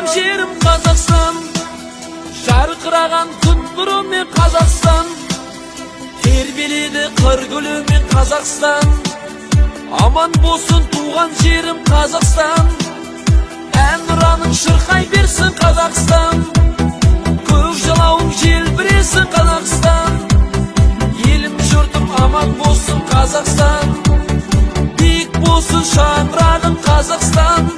Жерім Қазақстан, жарқыраған күн нұрымен Қазақстан, тербеледі қыр гүлімен Қазақстан. Аман болсын туған жерім Қазақстан, әнұраның шырқай берсін Қазақстан. Көк жалауың желбіресін Қазақстан, елім жұртым аман болсын Қазақстан. Биік болсын шаңырағың Қазақстан.